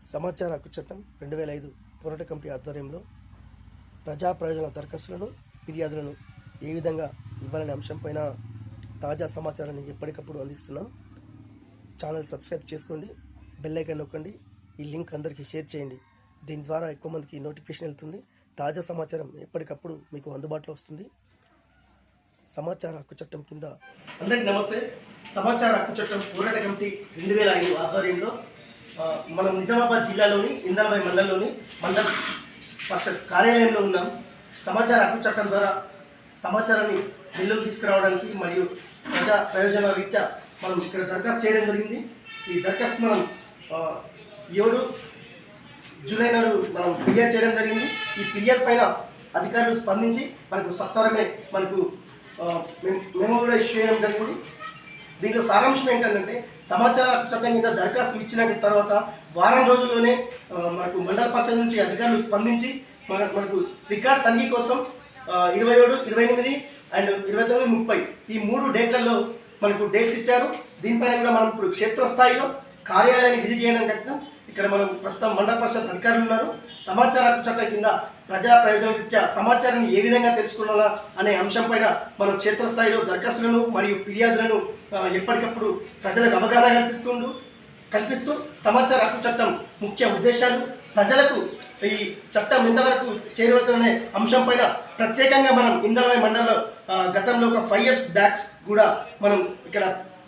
సమాచార హక్కు చట్టం 2005 పోరాట కమిటీ ఆధ్వర్యంలో ప్రజా ప్రయోజన దరఖాస్తులను ఫిర్యాదులను ఏ విధంగా ఇవ్వాలనే అంశంపైన తాజా సమాచారాన్ని ఎప్పటికప్పుడు అందిస్తున్నాం. ఛానల్ సబ్స్క్రైబ్ చేసుకోండి, బెల్ ఐకాన్ నొక్కండి, ఈ లింక్ అందరికీ షేర్ చేయండి. దీని ద్వారా ఎక్కువ మందికి నోటిఫికేషన్ వెళ్తుంది. తాజా సమాచారం ఎప్పటికప్పుడు మీకు అందుబాటులో వస్తుంది. సమాచార హక్కు చట్టం కింద అందరికీ నమస్తే. సమాచార హక్కు చట్టం పోరాట కమిటీ 2005 ఆధ్వర్యంలో మనం నిజామాబాద్ జిల్లాలోని ఇందలవాయి మండలంలోని మండల పరిషత్ కార్యాలయంలో ఉన్నాం. సమాచార హక్కు చట్టం ద్వారా సమాచారాన్ని వెలుగులోకి తీసుకురావడానికి మరియు ప్రజా ప్రయోజనాల రీత్యా మనం ఇక్కడ దరఖాస్తు చేయడం జరిగింది. ఈ దరఖాస్తు మనం 7 జూలై నాడు మనం ఫిర్యాదు చేయడం జరిగింది. ఈ ఫిర్యాదు పైన అధికారులు స్పందించి మనకు సత్వరమే మనకు మేము కూడా ఇష్యూ చేయడం జరిగింది. దీంట్లో సారాంశం ఏంటంటే, సమాచార హక్కు చట్టం కింద దరఖాస్తు ఇచ్చిన తర్వాత వారం రోజుల్లోనే మనకు మండల పరిషత్ నుంచి అధికారులు స్పందించి మనకు రికార్డ్ తనిఖీ కోసం 27, 28 అండ్ 29, 30 ఈ 3 డేట్లలో మనకు డేట్స్ ఇచ్చారు. దీనిపైన కూడా మనం ఇప్పుడు క్షేత్రస్థాయిలో కార్యాలయాన్ని విజిట్ చేయడానికి వచ్చినాం. ఇక్కడ మనం ప్రస్తుతం మండల పరిషత్ అధికారులు ఉన్నారు. సమాచార హక్కు చట్టం కింద ప్రజా ప్రయోజనం రీత్యా సమాచారాన్ని ఏ విధంగా తెలుసుకోవాలా అనే అంశంపైన మనం క్షేత్రస్థాయిలో దరఖాస్తులను మరియు ఫిర్యాదులను ఎప్పటికప్పుడు ప్రజలకు అవగాహన కల్పిస్తూ సమాచార హక్కు చట్టం ముఖ్య ఉద్దేశాలు, ప్రజలకు ఈ చట్టం ఇంతవరకు చేరువవుతున్న అంశంపైన ప్రత్యేకంగా మనం ఇందలవాయి మండలంలో గతంలో ఒక 5 years బ్యాక్స్ కూడా మనం ఇక్కడ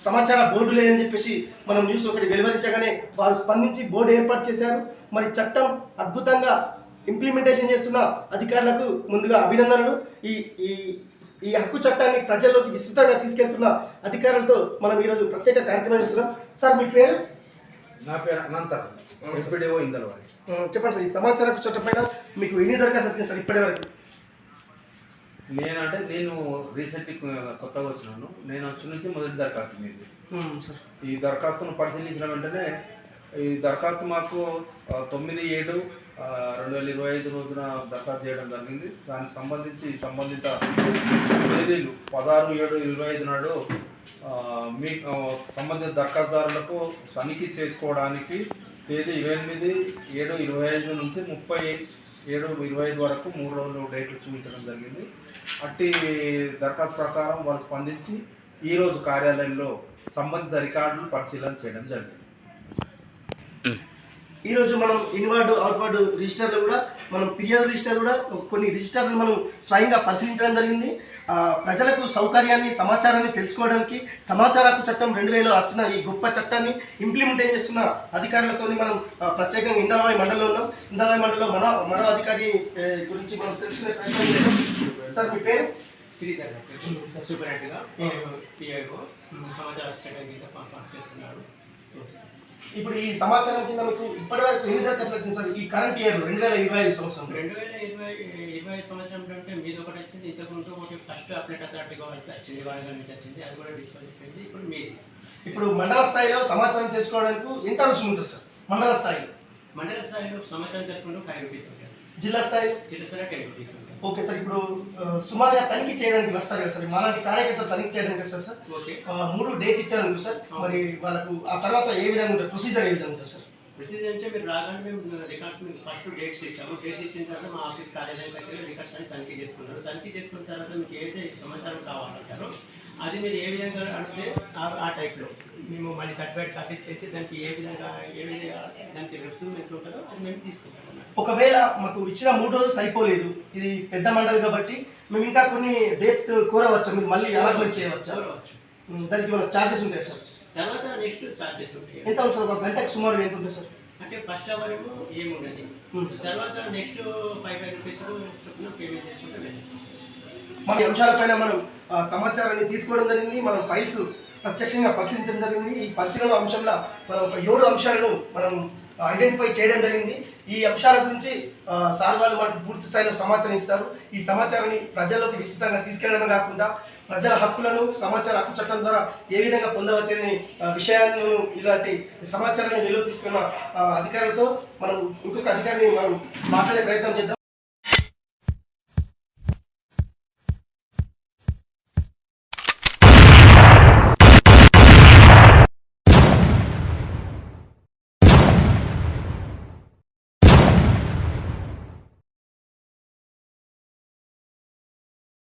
సమాచార బోర్డు లేదని చెప్పేసి మనం న్యూస్ ఒకటి వెలువరించగానే వారు స్పందించి బోర్డు ఏర్పాటు చేశారు. మరి చట్టం అద్భుతంగా ఇంప్లిమెంటేషన్ చేస్తున్న అధికారులకు ముందుగా అభినందనలు. ఈ ఈ ఈ హక్కు చట్టాన్ని ప్రజల్లోకి విస్తృతంగా తీసుకెళ్తున్న అధికారులతో మనం ఈరోజు ప్రత్యేక కార్యక్రమం చేస్తున్నాం. సార్, మీ పేరు? నా పేరు అనంతరం, ఎస్పీడీఓ ఇందలవాయి. చెప్పండి సార్, ఈ సమాచార హక్కు చట్టం పైన మీకు ఎన్ని దరఖాస్తు వచ్చింది సార్ ఇప్పటి వరకు? నేను రీసెంట్ కొత్తగా వచ్చినాను. నేను వచ్చి నుంచి మొదటి దరఖాస్తు మీది. ఈ దరఖాస్తును పరిశీలించిన వెంటనే ఈ దరఖాస్తు మాకు 9/7/2025 రోజున దరఖాస్తు చేయడం జరిగింది. దానికి సంబంధించి సంబంధిత తేదీలు 16/7/25 నాడు మీ సంబంధిత దరఖాస్తుదారులకు తనిఖీ చేసుకోవడానికి తేదీ 28/7/25 నుంచి 30/7/25 వరకు 3 రోజులు డేట్లు చూపించడం జరిగింది. అట్టి దరఖాస్తు ప్రకారం వాళ్ళు స్పందించి ఈరోజు కార్యాలయంలో సంబంధిత రికార్డులు పరిశీలన చేయడం జరిగింది. ఈరోజు మనం ఇన్వార్డు అవుట్వార్డు రిజిస్టర్లు కూడా మనం ఫిర్యాదు రిజిస్టర్ కూడా కొన్ని రిజిస్టర్లు మనం స్వయంగా పరిశీలించడం జరిగింది. ప్రజలకు సౌకర్యాన్ని సమాచారాన్ని తెలుసుకోవడానికి సమాచార హక్కు చట్టం 2000 వచ్చిన ఈ గొప్ప చట్టాన్ని ఇంప్లిమెంట్ చేస్తున్న అధికారులతో మనం ప్రత్యేకంగా ఇందలవాయి మండలంలో ఉన్నాం. ఇందలవాయి మండలంలో మరో అధికారి గురించి మనం తెలుసుకునే ప్రయత్నం చేద్దాం. సార్, మీ పేరు? శ్రీధర్ సూపరింటెండెంట్గా పిఐఓ సమాచార హక్కు చట్టం కింద పనిచేస్తున్నారు. ఇప్పుడు ఈ సమాచారం కింద మీకు ఇప్పటివరకు ఎన్ని దరఖాస్తులు వచ్చింది సార్ ఈ కరెంట్ ఇయర్ 2025 సంవత్సరం? 2020 సంవత్సరం అంటే మీది ఒకటి వచ్చింది, ఇంతకుముందు ఒకటి ఫస్ట్ అప్డేట్ అథారిటీగా వచ్చింది, వరంగల్ నుంచి వచ్చింది, అది కూడా డిస్కస్ అయిపోయింది. ఇప్పుడు మీది. ఇప్పుడు మండల స్థాయిలో సమాచారం తెలుసుకోవడానికి ఎంత రుసుము ఉంటుంది సార్? మండల స్థాయిలో సమాచారం తెలుసుకుంటే 5 రూపీస్ ఉంటుంది. జిల్లా స్థాయిలో 10 రూపీస్ ఉంటుంది. ఓకే సార్, ఇప్పుడు సుమారుగా తనిఖీ చేయడానికి వస్తారు కదా సార్, మాలాంటి కార్యకర్తలు తనిఖీ చేయడానికి వస్తారు సార్. ఓకే, 3 డేట్ ఇచ్చారు సార్. మరి వాళ్ళకు ఆ తర్వాత ఏ విధంగా ఉంటుంది, ప్రొసీజర్ ఏ విధంగా ఉంటుంది సార్? ప్రొసీజర్ అంటే మీరు రాగానే మేము రికార్డ్స్ మీకు ఫస్ట్ డేట్స్ ఇచ్చాము. డేట్స్ ఇచ్చిన తర్వాత మా ఆఫీస్ కార్యాలయం దగ్గర రికార్డ్స్ అని తనిఖీ చేసుకున్నారు. తనిఖీ చేసుకున్న తర్వాత మీకు ఏదైతే సమాచారం కావాలంటారో అది మీరు ఏ విధంగా అంటే ఆ టైప్లో మేము మళ్ళీ సర్టిఫికేట్ కాపీ చేసి దానికి ఏ విధంగా దానికి రుసుము ఎంత ఉంటుందో అది మేము తీసుకుంటాం. ఒకవేళ మాకు ఇచ్చిన 3 రోజులు సరిపోలేదు, ఇది పెద్ద మండలి కాబట్టి మేము ఇంకా కొన్ని డేస్ కోరవచ్చు, మీరు మళ్ళీ అలాట్మెంట్ చేయవచ్చు? దానికి మన ఛార్జెస్ ఉంటాయి సార్? తర్వాత నెక్స్ట్ ఛార్జెస్ ఉంటాయి. ఎంత ఉంటుంది సార్? ఒక గంటకు సుమారు ఎంత ఉంటుంది సార్? అంటే ఫస్ట్ అవర్ ఏముండదు, తర్వాత నెక్స్ట్ 5 రూపీస్ చొప్పున పేమెంట్ చేసుకుంటే వెళ్ళచ్చు. మన అంశాలపైన మనం సమాచారాన్ని తీసుకోవడం జరిగింది. మనం ఫైల్స్ ప్రత్యక్షంగా పరిశీలించడం జరిగింది. ఈ పరిశీలన అంశంలో మనం 7 అంశాలను మనం ఐడెంటిఫై చేయడం జరిగింది. ఈ అంశాల గురించి సార్ వాళ్ళు మనకు పూర్తి స్థాయిలో సమాచారం ఇస్తారు. ఈ సమాచారాన్ని ప్రజల్లోకి విస్తృతంగా తీసుకెళ్లడమే కాకుండా ప్రజల హక్కులను సమాచార హక్కు చట్టం ద్వారా ఏ విధంగా పొందవచ్చని విషయాలను ఇలాంటి సమాచారాన్ని వెలుగు తీసుకున్న అధికారులతో మనం ఇంకొక అధికారిని మనం మాట్లాడే ప్రయత్నం చేద్దాం.